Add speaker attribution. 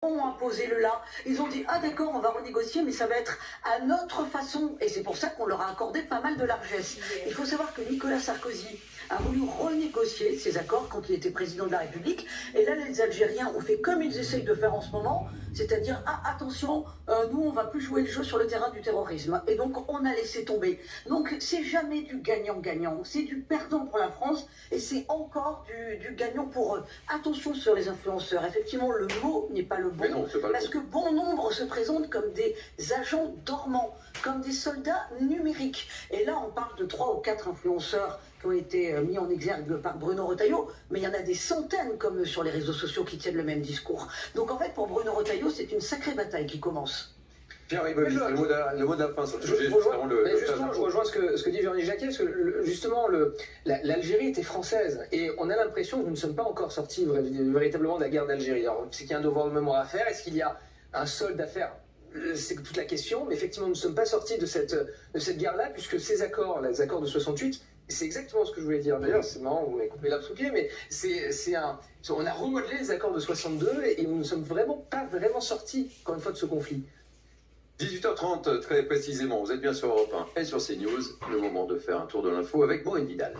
Speaker 1: ont imposé le là. Ils ont dit, ah d'accord, on va renégocier, mais ça va être à notre façon. Et c'est pour ça qu'on leur a accordé pas mal de largesse. Il faut savoir que Nicolas Sarkozy a voulu renégocier ces accords quand il était président de la République. Et là, les Algériens ont fait comme ils essayent de faire en ce moment, c'est-à-dire, ah attention, nous, on va plus jouer le jeu sur le terrain du terrorisme. Et donc, on a laissé tomber. Donc, c'est jamais du gagnant-gagnant. C'est du perdant pour la France et c'est encore du gagnant pour eux. Attention sur les influenceurs. Effectivement, le mot n'est pas le bon.
Speaker 2: Non, pas
Speaker 1: parce que bon nombre se présentent comme des agents dormants, comme des soldats numériques. Et là, on parle de 3 ou 4 influenceurs qui ont été mis en exergue par Bruno Retailleau, mais il y en a des centaines comme sur les réseaux sociaux qui tiennent le même discours. Donc en fait, pour Bruno Retailleau, c'est une sacrée bataille qui commence.
Speaker 2: Pierre Ribolis, le mot de la fin sur le sujet.
Speaker 3: Je rejoins ce que dit Véronique Jacquet, parce que justement, l'Algérie était française, et on a l'impression que nous ne sommes pas encore sortis véritablement de la guerre d'Algérie. Alors, c'est qu'il y a un devoir de mémoire à faire, est-ce qu'il y a un solde à faire? C'est toute la question, mais effectivement, nous ne sommes pas sortis de cette guerre-là, puisque ces accords, les accords de 68, c'est exactement ce que je voulais dire. D'ailleurs, c'est marrant, vous m'avez coupé l'arbre sous pied, mais on a remodelé les accords de 62 et nous ne sommes vraiment pas sortis, encore une fois, de ce conflit.
Speaker 2: 18h30, très précisément, vous êtes bien sur Europe 1 et sur CNews, le moment de faire un tour de l'info avec Maureen Vidal.